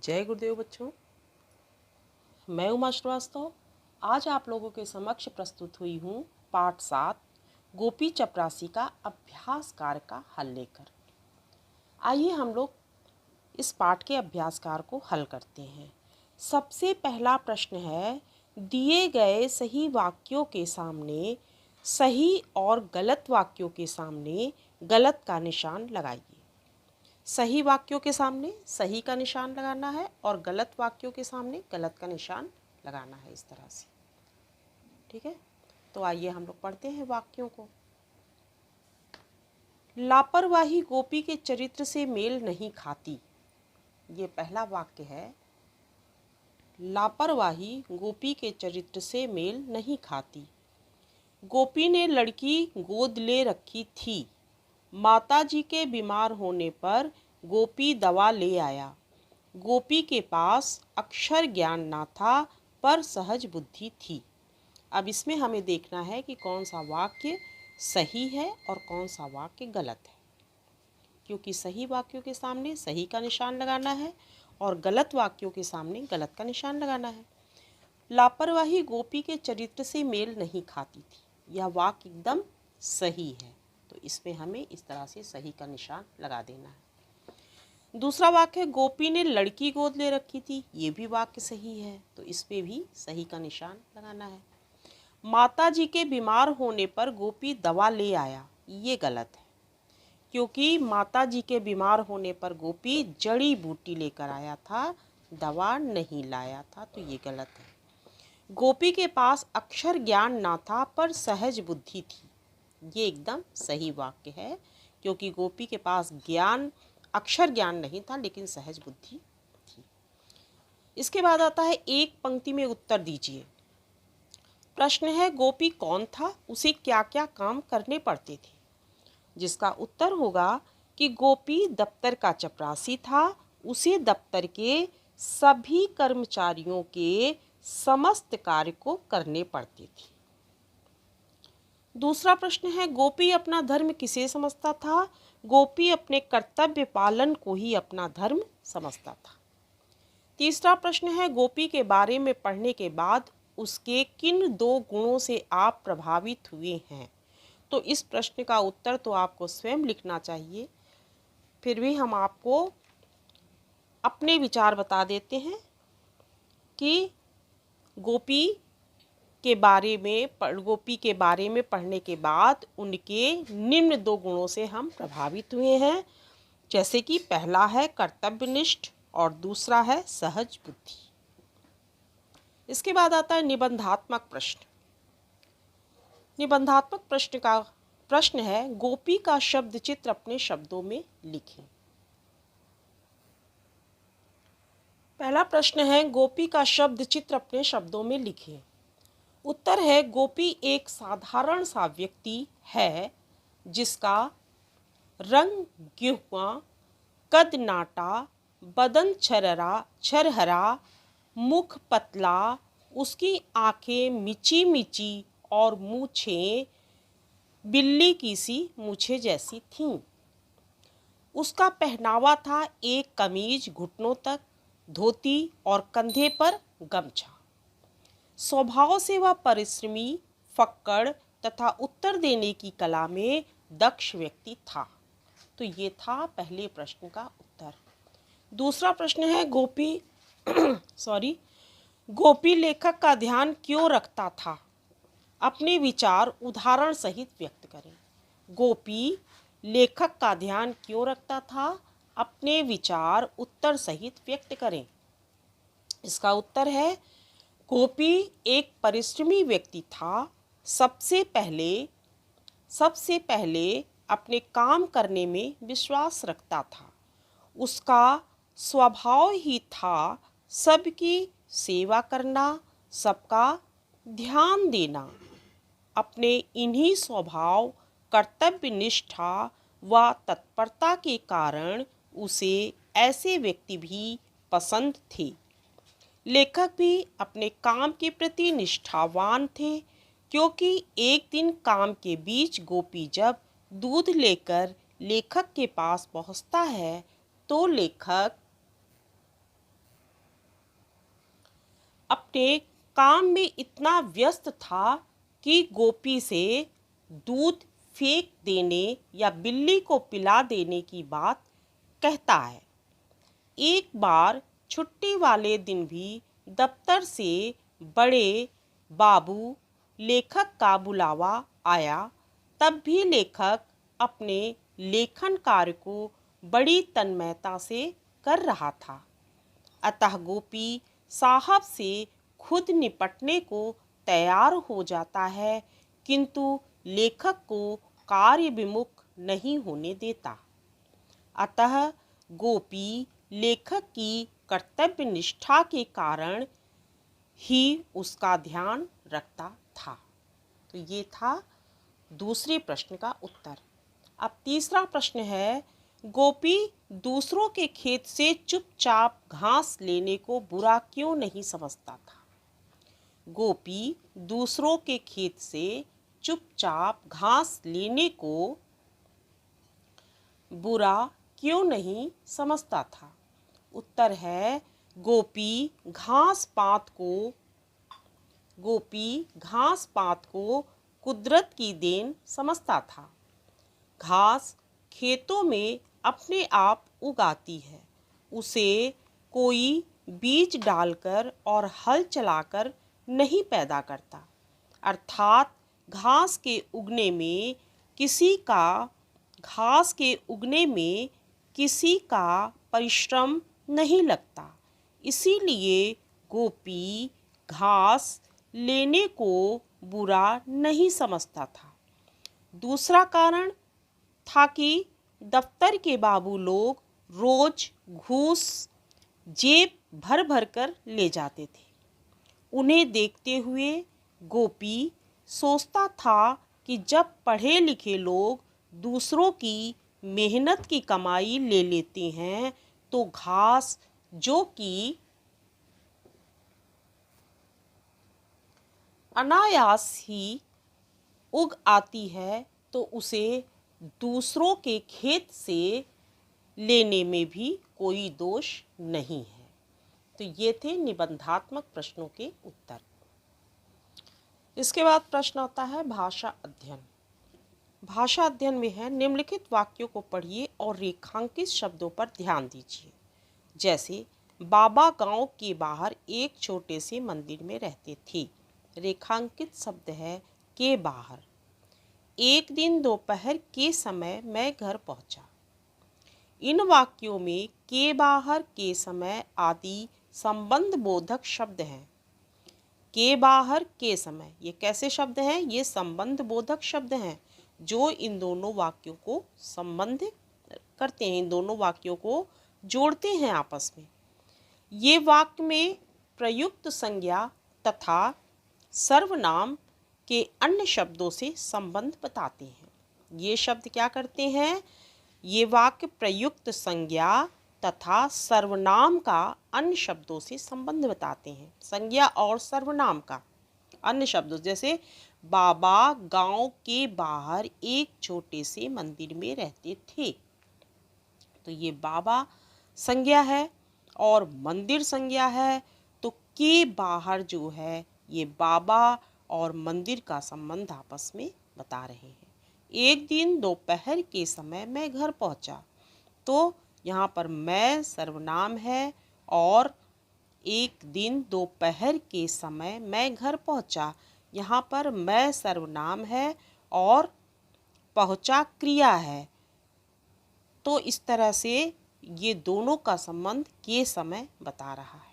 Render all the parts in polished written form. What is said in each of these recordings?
जय गुरुदेव बच्चों, मैं उमा श्रीवास्तव आज आप लोगों के समक्ष प्रस्तुत हुई हूँ पाठ 7 गोपी चपरासी का अभ्यास कार्य का हल लेकर। आइए हम लोग इस पाठ के अभ्यास कार्य को हल करते हैं। सबसे पहला प्रश्न है, दिए गए सही वाक्यों के सामने सही और गलत वाक्यों के सामने गलत का निशान लगाइए। सही वाक्यों के सामने सही का निशान लगाना है और गलत वाक्यों के सामने गलत का निशान लगाना है, इस तरह से। ठीक है, तो आइए हम लोग पढ़ते हैं वाक्यों को। लापरवाही गोपी के चरित्र से मेल नहीं खाती। ये पहला वाक्य है। लापरवाही गोपी के चरित्र से मेल नहीं खाती। गोपी ने लड़की गोद ले रखी थी। माताजी के बीमार होने पर गोपी दवा ले आया। गोपी के पास अक्षर ज्ञान ना था पर सहज बुद्धि थी। अब इसमें हमें देखना है कि कौन सा वाक्य सही है और कौन सा वाक्य गलत है, क्योंकि सही वाक्यों के सामने सही का निशान लगाना है और गलत वाक्यों के सामने गलत का निशान लगाना है। लापरवाही गोपी के चरित्र से मेल नहीं खाती थी, यह वाक्य एकदम सही है, तो इसमें हमें इस तरह से सही का निशान लगा देना है। दूसरा वाक्य है, गोपी ने लड़की गोद ले रखी थी। ये भी वाक्य सही है, तो इस पे भी सही का निशान लगाना है। माता जी के बीमार होने पर गोपी दवा ले आया, ये गलत है, क्योंकि माता जी के बीमार होने पर गोपी जड़ी बूटी लेकर आया था, दवा नहीं लाया था, तो ये गलत है। गोपी के पास अक्षर ज्ञान ना था पर सहज बुद्धि थी, ये एकदम सही वाक्य है, क्योंकि गोपी के पास अक्षर ज्ञान नहीं था लेकिन सहज बुद्धि थी। इसके बाद आता है, एक पंक्ति में उत्तर दीजिए। प्रश्न है, गोपी कौन था, उसे क्या क्या काम करने पड़ते थे। जिसका उत्तर होगा कि गोपी दफ्तर का चपरासी था, उसे दफ्तर के सभी कर्मचारियों के समस्त कार्य को करने पड़ते थे। दूसरा प्रश्न है, गोपी अपना धर्म किसे समझता था। गोपी अपने कर्तव्य पालन को ही अपना धर्म समझता था। तीसरा प्रश्न है, गोपी के बारे में पढ़ने के बाद उसके किन दो गुणों से आप प्रभावित हुए हैं। तो इस प्रश्न का उत्तर तो आपको स्वयं लिखना चाहिए, फिर भी हम आपको अपने विचार बता देते हैं कि गोपी के बारे में पढ़ने के बाद उनके निम्न दो गुणों से हम प्रभावित हुए हैं, जैसे कि पहला है कर्तव्यनिष्ठ और दूसरा है सहज बुद्धि। इसके बाद आता है निबंधात्मक प्रश्न। निबंधात्मक प्रश्न का प्रश्न है, गोपी का शब्द चित्र अपने शब्दों में लिखें। पहला प्रश्न है, गोपी का शब्द चित्र अपने शब्दों में लिखें। उत्तर है, गोपी एक साधारण सा व्यक्ति है जिसका रंग गेहुआ, कद नाटा, बदन छरहरा, मुख पतला, उसकी आंखें मिची मिची और मूछें बिल्ली की सी मूछें जैसी थीं। उसका पहनावा था एक कमीज घुटनों तक, धोती और कंधे पर गमछा। स्वभाव से वह परिश्रमी, फक्कड़ तथा उत्तर देने की कला में दक्ष व्यक्ति था। तो ये था पहले प्रश्न का उत्तर। दूसरा प्रश्न है, गोपी लेखक का ध्यान क्यों रखता था। अपने विचार उदाहरण सहित व्यक्त करें। गोपी लेखक का ध्यान क्यों रखता था, अपने विचार उत्तर सहित व्यक्त करें। इसका उत्तर है, गोपी एक परिश्रमी व्यक्ति था। सबसे पहले अपने काम करने में विश्वास रखता था। उसका स्वभाव ही था सबकी सेवा करना, सबका ध्यान देना। अपने इन्हीं स्वभाव, कर्तव्य निष्ठा व तत्परता के कारण उसे ऐसे व्यक्ति भी पसंद थे। लेखक भी अपने काम के प्रति निष्ठावान थे, क्योंकि एक दिन काम के बीच गोपी जब दूध लेकर लेखक के पास पहुंचता है तो लेखक अपने काम में इतना व्यस्त था कि गोपी से दूध फेंक देने या बिल्ली को पिला देने की बात कहता है। एक बार छुट्टी वाले दिन भी दफ्तर से बड़े बाबू लेखक का बुलावा आया। तब भी लेखक अपने लेखन कार्य को बड़ी तन्मयता से कर रहा था। अतः गोपी साहब से खुद निपटने को तैयार हो जाता है, किंतु लेखक को कार्य विमुख नहीं होने देता। अतः गोपी लेखक की कर्तव्य निष्ठा के कारण ही उसका ध्यान रखता था। तो ये था दूसरे प्रश्न का उत्तर। अब तीसरा प्रश्न है, गोपी दूसरों के खेत से चुपचाप घास लेने को बुरा क्यों नहीं समझता था? गोपी दूसरों के खेत से चुपचाप घास लेने को बुरा क्यों नहीं समझता था? उत्तर है, गोपी घास पात को कुदरत की देन समझता था। घास खेतों में अपने आप उगाती है, उसे कोई बीज डालकर और हल चलाकर नहीं पैदा करता। अर्थात घास के उगने में किसी का परिश्रम नहीं लगता। इसीलिए गोपी घास लेने को बुरा नहीं समझता था। दूसरा कारण था कि दफ्तर के बाबू लोग रोज घूस जेब भर भर कर ले जाते थे। उन्हें देखते हुए गोपी सोचता था कि जब पढ़े लिखे लोग दूसरों की मेहनत की कमाई ले लेते हैं तो घास जो कि अनायास ही उग आती है तो उसे दूसरों के खेत से लेने में भी कोई दोष नहीं है। तो ये थे निबंधात्मक प्रश्नों के उत्तर। इसके बाद प्रश्न आता है भाषा अध्ययन। भाषा अध्ययन में है, निम्नलिखित वाक्यों को पढ़िए और रेखांकित शब्दों पर ध्यान दीजिए। जैसे, बाबा गांव के बाहर एक छोटे से मंदिर में रहते थे। रेखांकित शब्द है के बाहर। एक दिन दोपहर के समय मैं घर पहुंचा। इन वाक्यों में के बाहर, के समय आदि संबंध बोधक शब्द हैं। के बाहर, के समय ये कैसे शब्द हैं? ये संबंध बोधक शब्द हैं जो इन दोनों वाक्यों को संबंध करते हैं, इन दोनों वाक्यों को जोड़ते हैं आपस में। ये वाक्य में प्रयुक्त संज्ञा तथा सर्वनाम के अन्य शब्दों से संबंध बताते हैं। ये शब्द क्या करते हैं? ये वाक्य प्रयुक्त संज्ञा तथा सर्वनाम का अन्य शब्दों से संबंध बताते हैं। संज्ञा और सर्वनाम का अन्य शब्दों, जैसे बाबा गांव के बाहर एक छोटे से मंदिर में रहते थे। तो ये बाबा संज्ञा है और मंदिर संज्ञा है। तो के बाहर जो है ये बाबा और मंदिर का संबंध आपस में बता रहे हैं। एक दिन दोपहर के समय मैं घर पहुंचा। तो यहाँ पर मैं सर्वनाम है और एक दिन दोपहर के समय मैं घर पहुंचा, यहाँ पर मैं सर्वनाम है और पहुंचा क्रिया है। तो इस तरह से ये दोनों का संबंध के समय बता रहा है।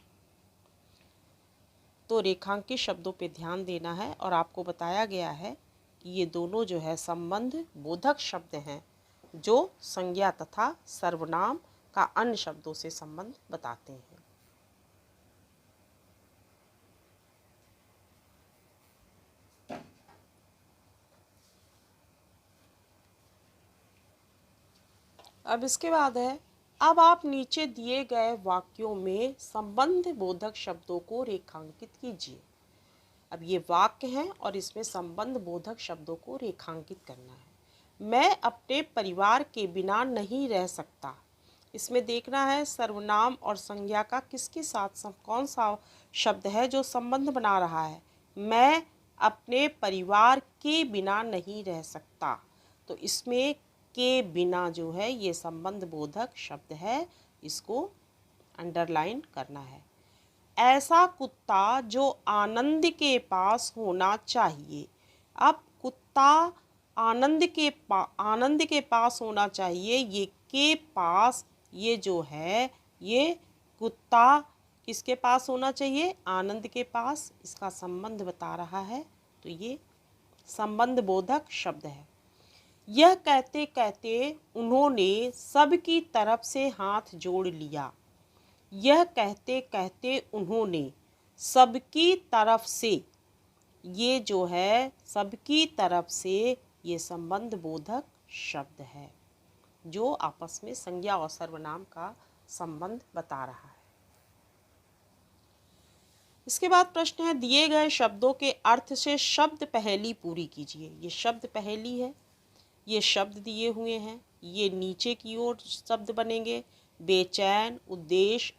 तो रेखांकित शब्दों पे ध्यान देना है और आपको बताया गया है कि ये दोनों जो है संबंध बोधक शब्द हैं जो संज्ञा तथा सर्वनाम का अन्य शब्दों से संबंध बताते हैं। अब इसके बाद है, अब आप नीचे दिए गए वाक्यों में संबंध बोधक शब्दों को रेखांकित कीजिए। अब ये वाक्य हैं और इसमें संबंध बोधक शब्दों को रेखांकित करना है। मैं अपने परिवार के बिना नहीं रह सकता। इसमें देखना है सर्वनाम और संज्ञा का किसके साथ कौन सा शब्द है जो संबंध बना रहा है। मैं अपने परिवार के बिना नहीं रह सकता, तो इसमें के बिना जो है ये संबंध बोधक शब्द है, इसको अंडरलाइन करना है। ऐसा कुत्ता जो आनंद के पास होना चाहिए। अब कुत्ता आनंद के पास होना चाहिए, ये के पास, ये जो है ये कुत्ता किसके पास होना चाहिए, आनंद के पास, इसका संबंध बता रहा है, तो ये संबंध बोधक शब्द है। यह कहते कहते उन्होंने सबकी तरफ से हाथ जोड़ लिया। यह कहते कहते उन्होंने सबकी तरफ से, ये जो है सबकी तरफ से, ये संबंध बोधक शब्द है जो आपस में संज्ञा और सर्वनाम का संबंध बता रहा है। इसके बाद प्रश्न है, दिए गए शब्दों के अर्थ से शब्द पहेली पूरी कीजिए। ये शब्द पहेली है, ये शब्द दिए हुए हैं, ये नीचे की ओर शब्द बनेंगे, बेचैन, उद्देश्य,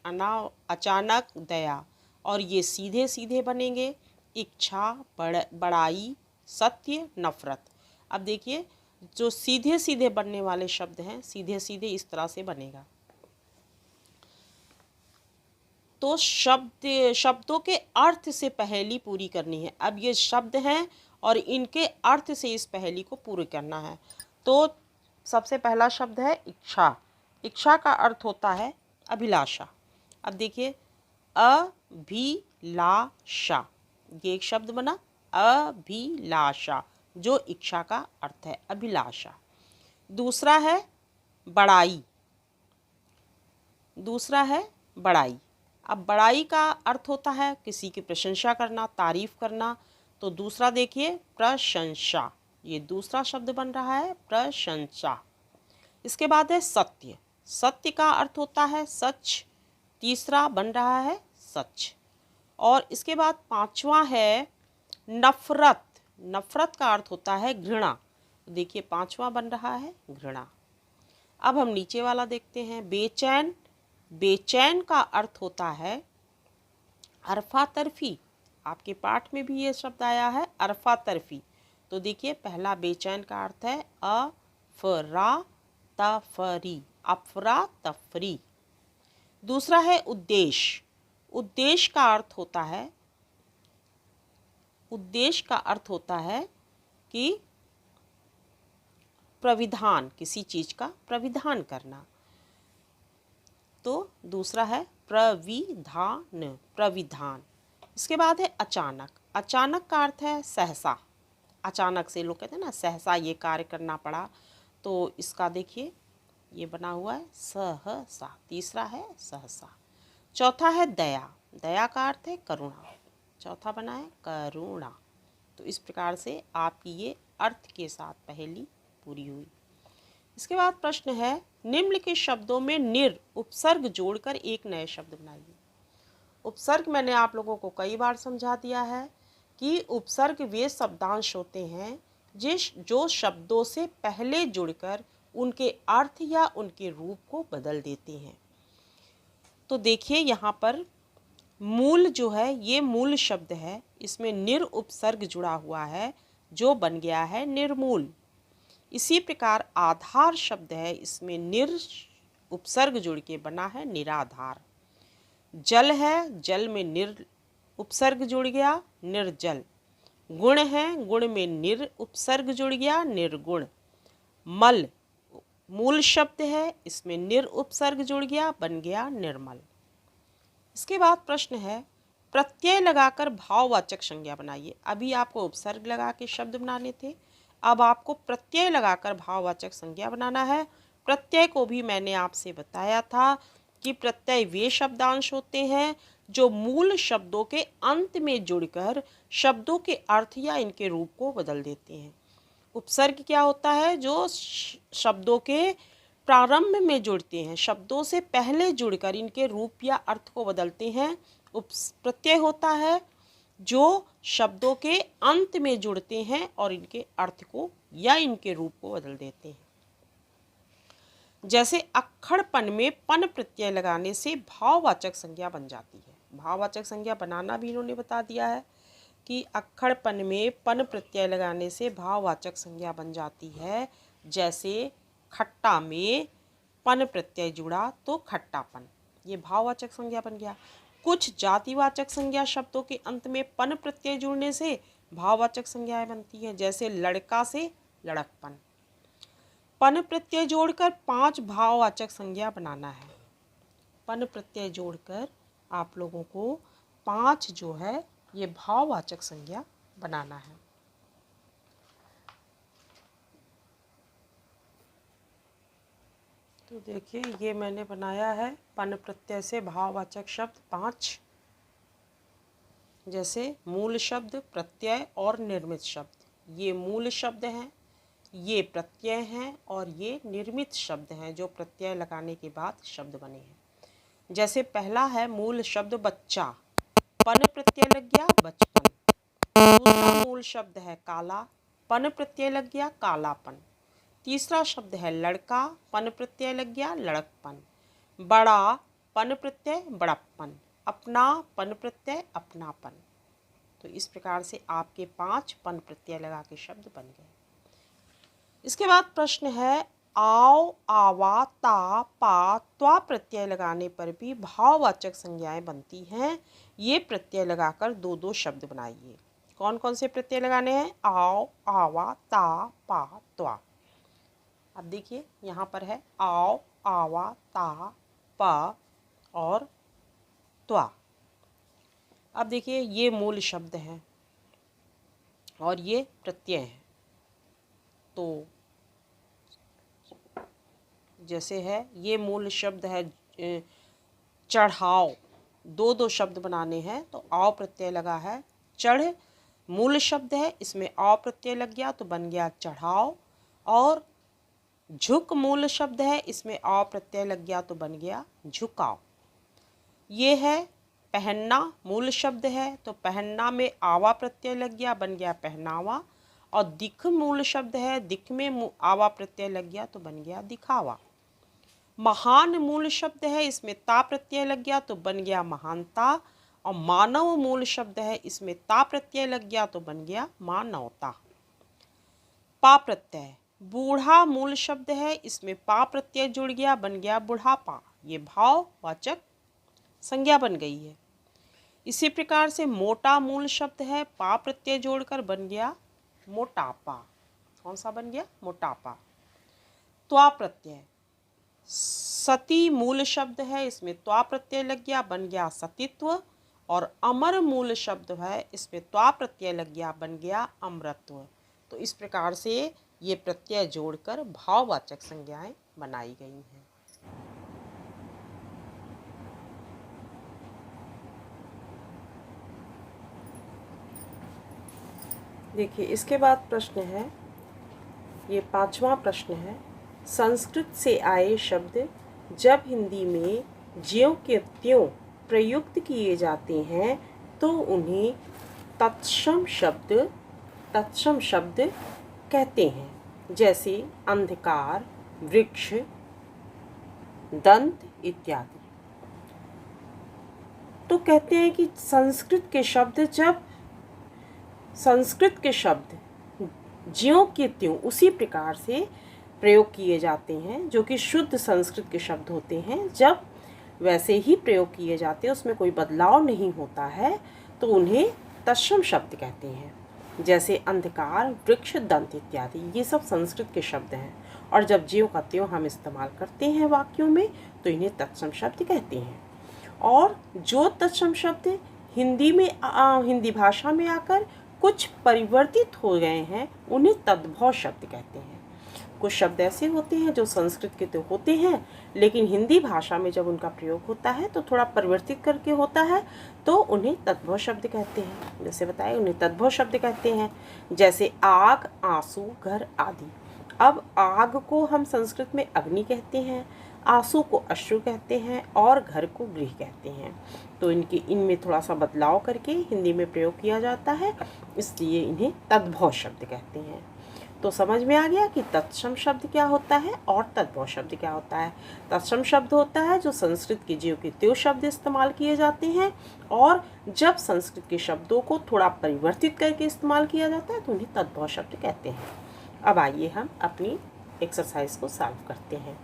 अचानक, दया, और ये सीधे सीधे बनेंगे, इच्छा, बड़ाई, सत्य, नफरत। अब देखिए जो सीधे सीधे बनने वाले शब्द हैं, सीधे सीधे इस तरह से बनेगा। तो शब्दों के अर्थ से पहेली पूरी करनी है। अब ये शब्द हैं और इनके अर्थ से इस पहेली को पूरी करना है। तो सबसे पहला शब्द है इच्छा। इच्छा का अर्थ होता है अभिलाषा। अब देखिए अभिलाषा, ये एक शब्द बना अभिलाषा, जो इच्छा का अर्थ है अभिलाषा। दूसरा है बड़ाई, दूसरा है बड़ाई। अब बड़ाई का अर्थ होता है किसी की प्रशंसा करना, तारीफ करना, तो दूसरा देखिए प्रशंसा, ये दूसरा शब्द बन रहा है प्रशंसा। इसके बाद है सत्य। सत्य का अर्थ होता है सच, तीसरा बन रहा है सच। और इसके बाद पांचवा है नफरत। नफरत का अर्थ होता है घृणा, देखिए पांचवा बन रहा है घृणा। अब हम नीचे वाला देखते हैं, बेचैन। बेचैन का अर्थ होता है अरफा तरफी। आपके पाठ में भी ये शब्द आया है अरफा तरफी। तो देखिए पहला बेचैन का अर्थ है अफरा तफरी, अफरा तफरी। दूसरा है उद्देश्य। उद्देश्य का अर्थ होता है, उद्देश्य का अर्थ होता है कि प्रविधान, किसी चीज का प्रविधान करना। तो दूसरा है प्रविधान, प्रविधान। इसके बाद है अचानक। अचानक का अर्थ है सहसा। अचानक से लोग कहते हैं ना सहसा ये कार्य करना पड़ा, तो इसका देखिए ये बना हुआ है सहसा, तीसरा है सहसा। चौथा है दया। दया का अर्थ है करुणा, चौथा बना है करुणा। तो इस प्रकार से आपकी ये अर्थ के साथ पहेली पूरी हुई। इसके बाद प्रश्न है, निम्नलिखित शब्दों में निर उपसर्ग जोड़कर एक नए शब्द बनाइए। उपसर्ग मैंने आप लोगों को कई बार समझा दिया है कि उपसर्ग वे शब्दांश होते हैं जो शब्दों से पहले जुड़कर उनके अर्थ या उनके रूप को बदल देते हैं। तो देखिए यहाँ पर मूल जो है ये मूल शब्द है, इसमें निर उपसर्ग जुड़ा हुआ है जो बन गया है निर्मूल। इसी प्रकार आधार शब्द है, इसमें निर उपसर्ग जुड़ के बना है निराधार। जल है, जल में निर उपसर्ग जुड़ गया निर्जल। गुण है, गुण में निर उपसर्ग जुड़ गया निर्गुण। मल मूल शब्द है, इसमें निर उपसर्ग जुड़ गया बन गया निर्मल। इसके बाद प्रश्न है, प्रत्यय लगाकर भाववाचक संज्ञा बनाइए। अभी आपको उपसर्ग लगा के शब्द बनाने थे, अब आपको प्रत्यय लगाकर भाववाचक संज्ञा बनाना है। प्रत्यय को भी मैंने आपसे बताया था कि प्रत्यय वे शब्दांश होते हैं जो मूल शब्दों के अंत में जुड़कर शब्दों के अर्थ या इनके रूप को बदल देते हैं। उपसर्ग क्या होता है, जो शब्दों के प्रारंभ में जुड़ते हैं, शब्दों से पहले जुड़कर इनके रूप या अर्थ को बदलते हैं। प्रत्यय होता है जो शब्दों के अंत में जुड़ते हैं और इनके अर्थ को या इनके रूप को बदल देते हैं। जैसे अक्खड़पन में पन प्रत्यय लगाने से भाववाचक संज्ञा बन जाती है। भाववाचक संज्ञा बनाना भी इन्होंने बता दिया है कि अक्खड़पन में पन प्रत्यय लगाने से भाववाचक संज्ञा बन जाती है। जैसे खट्टा में पन प्रत्यय जुड़ा तो खट्टापन, ये भाववाचक संज्ञा बन गया। कुछ जातिवाचक संज्ञा शब्दों के अंत में पन प्रत्यय जुड़ने से भाववाचक संज्ञाएं बनती हैं। जैसे लड़का से लड़कपन। पन प्रत्यय जोड़कर 5 भाववाचक संज्ञा बनाना है। पन प्रत्यय जोड़कर आप लोगों को 5 जो है ये भाववाचक संज्ञा बनाना है। तो देखिए ये मैंने बनाया है पन प्रत्यय से भाववाचक शब्द 5। जैसे मूल शब्द, प्रत्यय और निर्मित शब्द। ये मूल शब्द हैं, ये प्रत्यय हैं और ये निर्मित शब्द हैं जो प्रत्यय लगाने के बाद शब्द बने हैं। जैसे पहला है मूल शब्द बच्चा, पन प्रत्यय लग गया बचपन। दूसरा मूल शब्द है काला, पन प्रत्यय लग गया कालापन। तीसरा शब्द है लड़का, पन प्रत्यय लग गया लड़कपन। बड़ा, पन प्रत्यय बड़प्पन। अपना, पन प्रत्यय अपनापन। तो इस प्रकार से आपके 5 पन प्रत्यय लगा के शब्द बन गए। इसके बाद प्रश्न है आओ, आवा, ता, पा, त्वा प्रत्यय लगाने पर भी भाववाचक संज्ञाएं बनती हैं। ये प्रत्यय लगाकर 2-2 शब्द बनाइए। कौन कौन से प्रत्यय लगाने हैं? आओ, आवा, ता, पा, त्वा। अब देखिए यहाँ पर है आओ, आवा, ता, पा और त्वा। अब देखिए ये मूल शब्द हैं और ये प्रत्यय हैं। तो जैसे है ये मूल शब्द है चढ़ाओ, 2-2 शब्द बनाने हैं तो आओ प्रत्यय लगा है। चढ़ मूल शब्द है, इसमें आओ प्रत्यय लग गया तो बन गया चढ़ाओ। और झुक मूल शब्द है, इसमें आओ प्रत्यय लग गया तो बन गया झुकाओ। ये है पहनना, मूल शब्द है तो पहनना में आवा प्रत्यय लग गया बन गया पहनावा। और दिख मूल शब्द है, दिख में आवा प्रत्यय लग गया तो बन गया दिखावा। महान मूल शब्द है, इसमें ता प्रत्यय लग गया तो बन गया महानता। और मानव मूल शब्द है, इसमें ता प्रत्यय लग गया तो बन गया मानवता। पा प्रत्यय बूढ़ा मूल शब्द है, इसमें पा प्रत्यय जुड़ गया बन गया बुढ़ापा। ये भाववाचक संज्ञा बन गई है। इसी प्रकार से मोटा मूल शब्द है, पा प्रत्यय जोड़कर बन गया मोटापा। कौन सा बन गया? मोटापा। त्वा प्रत्यय सती मूल शब्द है, इसमें त्वा प्रत्यय लग गया बन गया सतीत्व। और अमर मूल शब्द है, इसमें त्वा प्रत्यय लग गया बन गया अमरत्व। तो इस प्रकार से ये प्रत्यय जोड़कर भाववाचक संज्ञाएं बनाई गई हैं। देखिए इसके बाद प्रश्न है, ये 5वां प्रश्न है। संस्कृत से आए शब्द जब हिंदी में ज्यों के त्यों प्रयुक्त किए जाते हैं तो उन्हें तत्सम शब्द कहते हैं। जैसे अंधकार, वृक्ष, दंत इत्यादि। तो कहते हैं कि संस्कृत के शब्द ज्यों के त्यों उसी प्रकार से प्रयोग किए जाते हैं जो कि शुद्ध संस्कृत के शब्द होते हैं। जब वैसे ही प्रयोग किए जाते हैं, उसमें कोई बदलाव नहीं होता है, तो उन्हें तत्सम शब्द कहते हैं। जैसे अंधकार, वृक्ष, दंत इत्यादि, ये सब संस्कृत के शब्द हैं। और जब ज्यों का त्यों हम इस्तेमाल करते हैं वाक्यों में तो इन्हें तत्सम शब्द कहते हैं। और जो तत्सम शब्द हिंदी भाषा में आकर कुछ परिवर्तित हो गए हैं उन्हें तद्भव शब्द कहते हैं। कुछ शब्द ऐसे होते हैं जो संस्कृत के तो होते हैं, लेकिन हिंदी भाषा में जब उनका प्रयोग होता है तो थोड़ा परिवर्तित करके होता है, तो उन्हें तद्भव शब्द कहते हैं। जैसे बताए उन्हें तद्भव शब्द कहते हैं। जैसे आग, आंसू, घर आदि। अब आग को हम संस्कृत में अग्नि कहते हैं, आंसू को अश्रु कहते हैं और घर को गृह कहते हैं। तो इनमें थोड़ा सा बदलाव करके हिंदी में प्रयोग किया जाता है, इसलिए इन्हें तद्भव शब्द कहते हैं। तो समझ में आ गया कि तत्सम शब्द क्या होता है और तद्भव शब्द क्या होता है। तत्सम शब्द होता है जो संस्कृत के ज्यों के त्यों शब्द इस्तेमाल किए जाते हैं, और जब संस्कृत के शब्दों को थोड़ा परिवर्तित करके इस्तेमाल किया जाता है तो उन्हें तद्भव शब्द कहते हैं। अब आइए हम अपनी एक्सरसाइज को सॉल्व करते हैं।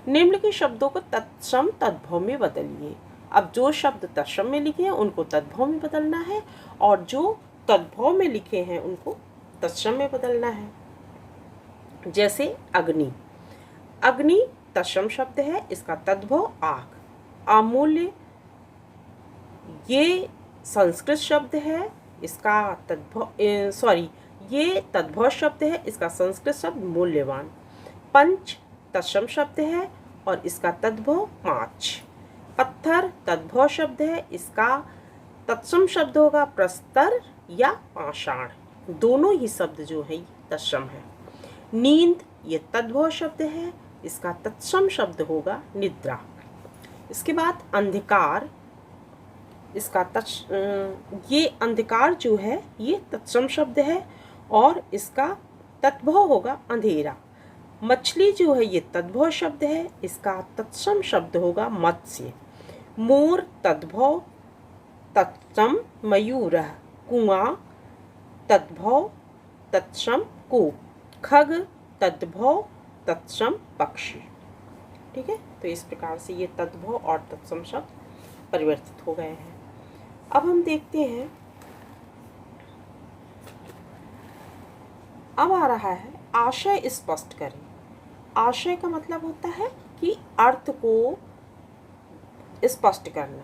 निम्नलिखित शब्दों को तत्सम तद्भव में बदलिए। अब जो शब्द तत्सम में लिखे हैं उनको तद्भव में बदलना है, और जो तद्भव में लिखे हैं उनको तत्सम में बदलना है। जैसे अग्नि, अग्नि तत्सम शब्द है, इसका तद्भव आग। अमूल्य, ये संस्कृत शब्द है, इसका तद्भव ये तद्भव शब्द है, इसका संस्कृत शब्द मूल्यवान। पंच तत्सम शब्द है और इसका तद्भव पाँच। पत्थर तद्भव शब्द है, इसका तत्सम शब्द होगा प्रस्तर या पाषाण। दोनों ही शब्द जो है तत्सम है। नींद ये तद्भव शब्द है, इसका तत्सम शब्द होगा निद्रा। इसके बाद अंधकार, इसका ये अंधकार जो है ये तत्सम शब्द है और इसका तद्भव होगा अंधेरा। मछली जो है ये तद्भव शब्द है, इसका तत्सम शब्द होगा मत्स्य। मोर तद्भव तत्सम मयूर। कुआं तद्भव तत्सम कूप। खग तद्भव तत्सम पक्षी। ठीक है, तो इस प्रकार से ये तद्भव और तत्सम शब्द परिवर्तित हो गए हैं। अब हम देखते हैं, अब आ रहा है आशय स्पष्ट करें। आशय का मतलब होता है कि अर्थ को स्पष्ट करना।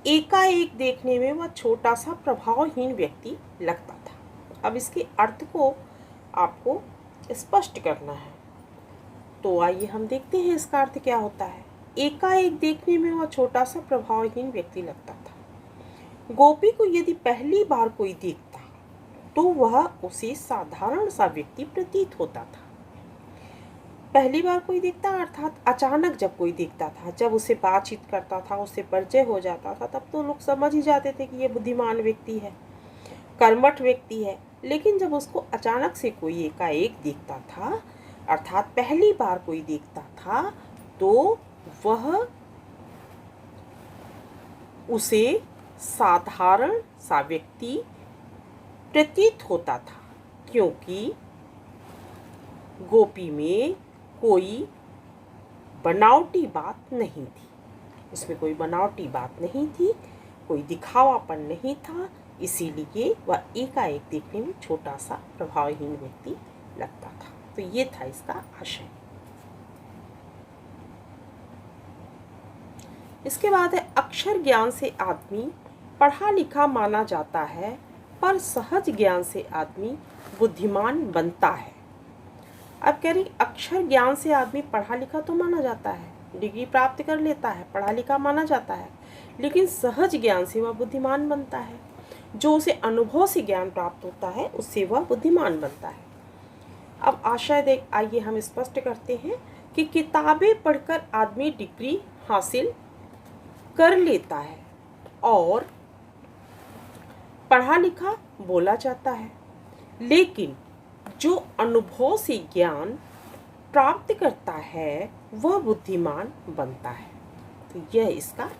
एकाएक देखने में वह छोटा सा प्रभावहीन व्यक्ति लगता था। अब इसके अर्थ को आपको स्पष्ट करना है, तो आइए हम देखते हैं इसका अर्थ क्या होता है। एकाएक देखने में वह छोटा सा प्रभावहीन व्यक्ति लगता था। गोपी को यदि पहली बार कोई देखता तो वह उसे साधारण सा व्यक्ति प्रतीत होता था। पहली बार कोई देखता अर्थात अचानक जब कोई देखता था, जब उसे बातचीत करता था, उससे परिचय हो जाता था, तब तो लोग समझ ही जाते थे कि ये बुद्धिमान व्यक्ति है, कर्मठ व्यक्ति है। लेकिन जब उसको अचानक से कोई एकाएक देखता था अर्थात पहली बार कोई देखता था, तो वह उसे साधारण सा व्यक्ति प्रतीत होता था, क्योंकि गोपी में कोई बनावटी बात नहीं थी। उसमें कोई बनावटी बात नहीं थी, कोई दिखावापन नहीं था, इसीलिए वह एकाएक देखने में छोटा सा प्रभावहीन व्यक्ति लगता था। तो ये था इसका आशय। इसके बाद है अक्षर ज्ञान से आदमी पढ़ा लिखा माना जाता है, पर सहज ज्ञान से आदमी बुद्धिमान बनता है। अब कह रही अक्षर ज्ञान से आदमी पढ़ा लिखा तो माना जाता है, डिग्री प्राप्त कर लेता है, पढ़ा लिखा माना जाता है, लेकिन सहज ज्ञान से वह बुद्धिमान बनता है। जो उसे अनुभव से ज्ञान प्राप्त होता है उससे वह बुद्धिमान बनता है। अब आशय आइए हम स्पष्ट करते हैं कि किताबें पढ़कर आदमी डिग्री हासिल कर लेता है और पढ़ा लिखा बोला जाता है, लेकिन जो अनुभव से ज्ञान प्राप्त करता है वह बुद्धिमान बनता है। तो यह इसका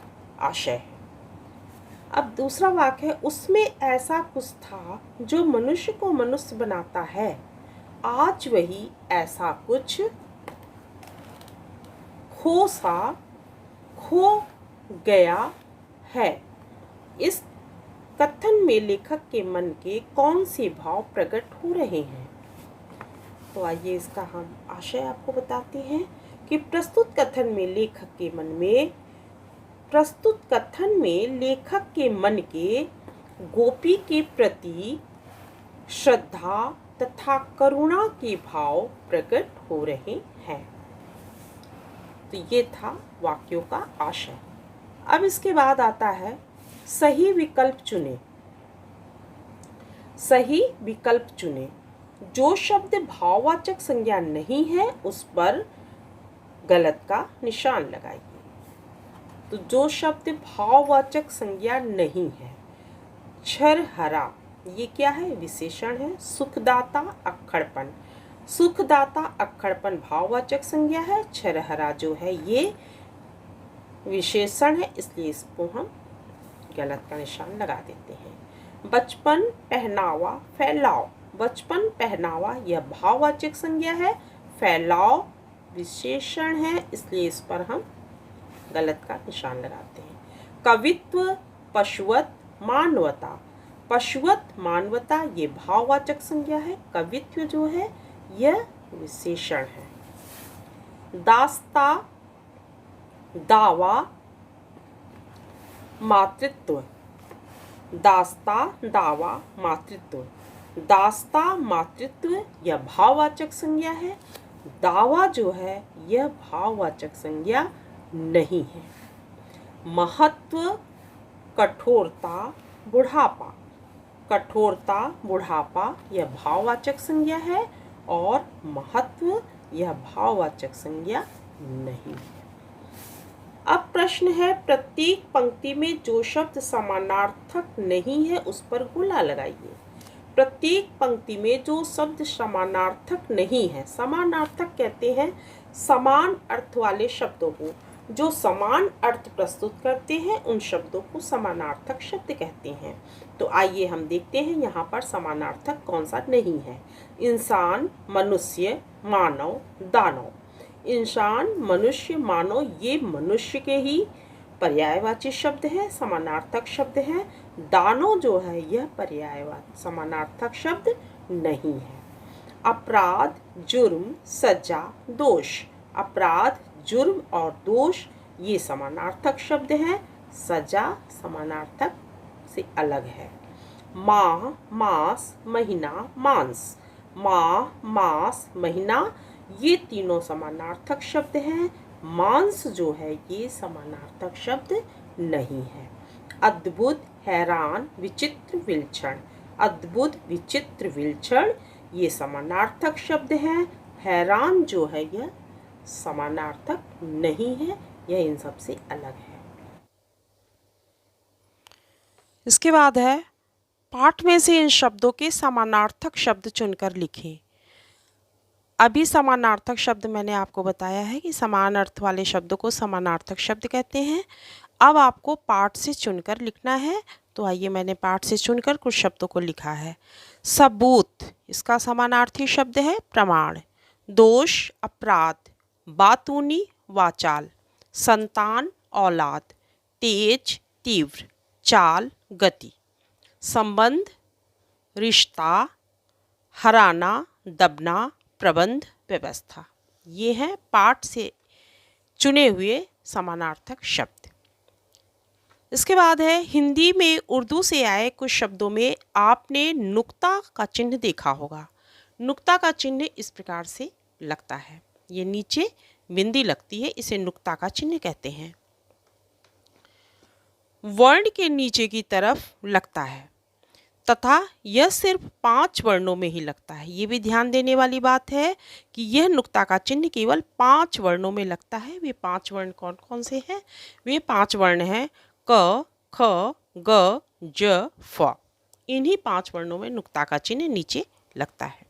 आशय है। अब दूसरा वाक्य है, उसमें ऐसा कुछ था जो मनुष्य को मनुष्य बनाता है, आज वही ऐसा कुछ खो गया है। इस कथन में लेखक के मन के कौन से भाव प्रकट हो रहे हैं? तो आइए इसका हम आशय आपको बताते हैं कि प्रस्तुत कथन में लेखक के मन के गोपी के प्रति श्रद्धा तथा करुणा के भाव प्रकट हो रहे हैं। तो ये था वाक्यों का आशय। अब इसके बाद आता है सही विकल्प चुने। सही विकल्प चुने। जो शब्द भाववाचक संज्ञा नहीं है उस पर गलत का निशान लगाइए। तो जो शब्द भाववाचक संज्ञा नहीं है, छरहरा ये क्या है? विशेषण है। सुखदाता अक्खड़पन, सुखदाता अक्खड़पन भाववाचक संज्ञा है। छरहरा जो है ये विशेषण है, इसलिए इसको हम गलत का निशान लगा देते हैं। बचपन पहनावा फैलाव, बचपन पहनावा यह भाववाचक संज्ञा है। फैलाव विशेषण है, इसलिए इस पर हम गलत का निशान लगाते हैं। कवित्व पशुवत मानवता, पशुवत मानवता ये भाववाचक संज्ञा है। कवित्व जो है यह विशेषण है। दास्ता दावा मातृत्व, दास्ता दावा मातृत्व, दास्ता मातृत्व यह भाववाचक संज्ञा है। दावा जो है यह भाववाचक संज्ञा नहीं है। महत्व कठोरता बुढ़ापा, कठोरता बुढ़ापा यह भाववाचक संज्ञा है और महत्व यह भाववाचक संज्ञा नहीं है। अब प्रश्न है, प्रत्येक पंक्ति में जो शब्द समानार्थक नहीं है उस पर गोला लगाइए। प्रत्येक पंक्ति में जो शब्द समानार्थक नहीं है, समानार्थक कहते हैं समान अर्थ वाले शब्दों को, जो समान अर्थ प्रस्तुत करते हैं उन शब्दों को समानार्थक शब्द कहते हैं। तो आइए हम देखते हैं यहाँ पर समानार्थक कौन सा नहीं है। इंसान, मनुष्य, मानव, दानव। इंसान, मनुष्य, मानव ये मनुष्य के ही पर्यायवाची शब्द है, समानार्थक शब्द है। दानव जो है यह पर्यायवाची समानार्थक शब्द नहीं है। अपराध, जुर्म, सजा, दोष। अपराध, जुर्म और दोष ये समानार्थक शब्द हैं। सजा समानार्थक से अलग है। माह, मास, महीना, मांस। माह, मास, महीना ये तीनों समानार्थक शब्द हैं। मांस जो है ये समानार्थक शब्द नहीं है। अद्भुत, हैरान, विचित्र, विलक्षण। अद्भुत, विचित्र, विलक्षण ये समानार्थक शब्द हैं। हैरान जो है यह समानार्थक नहीं है, यह इन सब से अलग है। इसके बाद है, पाठ में से इन शब्दों के समानार्थक शब्द चुनकर लिखें। अभी समानार्थक शब्द मैंने आपको बताया है कि समान अर्थ वाले शब्दों को समानार्थक शब्द कहते हैं। अब आपको पाठ से चुनकर लिखना है। तो आइए, मैंने पाठ से चुनकर कुछ शब्दों को लिखा है। सबूत, इसका समानार्थी शब्द है प्रमाण। दोष, अपराध। बातूनी, वाचाल। संतान, औलाद। तेज, तीव्र। चाल, गति। संबंध, रिश्ता। हराना, दबना। प्रबंध, व्यवस्था। ये हैं पाठ से चुने हुए समानार्थक शब्द। इसके बाद है, हिंदी में उर्दू से आए कुछ शब्दों में आपने नुक्ता का चिन्ह देखा होगा। नुक्ता का चिन्ह इस प्रकार से लगता है, ये नीचे बिंदी लगती है, इसे नुक्ता का चिन्ह कहते हैं। वर्ण के नीचे की तरफ लगता है तथा यह सिर्फ 5 वर्णों में ही लगता है। ये भी ध्यान देने वाली बात है कि यह नुक्ता का चिन्ह केवल 5 वर्णों में लगता है। वे 5 वर्ण कौन कौन से हैं? वे 5 वर्ण हैं क, ख, ग, ज, फ। इन्हीं 5 वर्णों में नुक्ता का चिन्ह नीचे लगता है।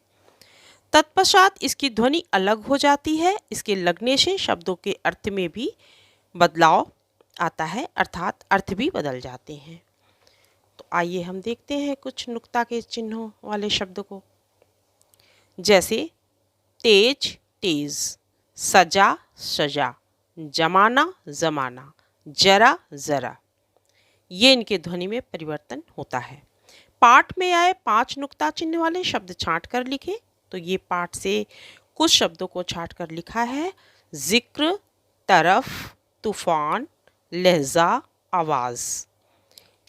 तत्पश्चात इसकी ध्वनि अलग हो जाती है। इसके लगने से शब्दों के अर्थ में भी बदलाव आता है, अर्थात अर्थ भी बदल जाते हैं। तो आइए हम देखते हैं कुछ नुक्ता के चिन्हों वाले शब्दों को। जैसे तेज, तेज। सजा, सजा। जमाना, जमाना। जरा, जरा। ये इनके ध्वनि में परिवर्तन होता है। पाठ में आए 5 नुक्ता चिन्ह वाले शब्द छांट कर लिखे। तो ये पाठ से कुछ शब्दों को छांट कर लिखा है। जिक्र, तरफ, तूफान, लहजा, आवाज़।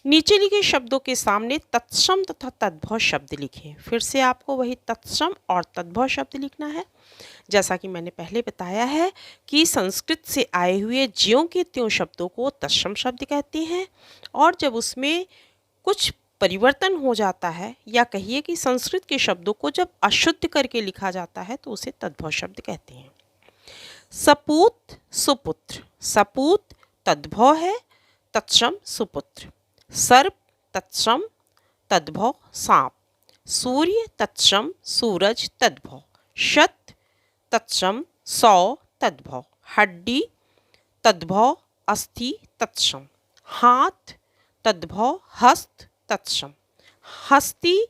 नीचे लिखे शब्दों के सामने तत्सम तथा तद्भव शब्द लिखें। फिर से आपको वही तत्सम और तद्भव शब्द लिखना है। जैसा कि मैंने पहले बताया है कि संस्कृत से आए हुए ज्यों के त्यों शब्दों को तत्सम शब्द कहते हैं, और जब उसमें कुछ परिवर्तन हो जाता है, या कहिए कि संस्कृत के शब्दों को जब अशुद्ध करके लिखा जाता है, तो उसे तद्भव शब्द कहते हैं। सपूत, सुपुत्र। सपूत तद्भव है, तत्सम सुपुत्र। सर्प तत्सम, तद्भव सांप, सूर्य तत्सम सूरज तद्भव, शत तत्सम 100 तद्भव, हड्डी तद्भव अस्थि तत्सम, हाथ तद्भव हस्त तत्सम, हस्ती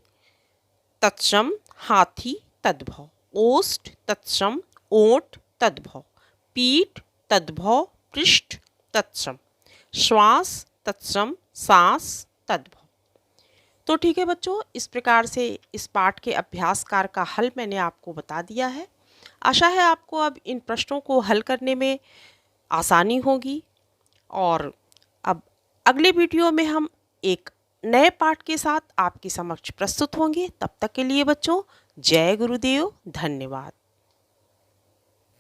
तत्सम हाथी तद्भव, ओष्ठ तत्सम ओठ तद्भव, पीठ तद्भव पृष्ठ तत्सम, श्वास तत्सम सांस तद्भव। तो ठीक है बच्चों, इस प्रकार से इस पाठ के अभ्यासकार का हल मैंने आपको बता दिया है। आशा है आपको अब इन प्रश्नों को हल करने में आसानी होगी। और अब अगले वीडियो में हम एक नए पाठ के साथ आपके समक्ष प्रस्तुत होंगे। तब तक के लिए बच्चों, जय गुरुदेव, धन्यवाद।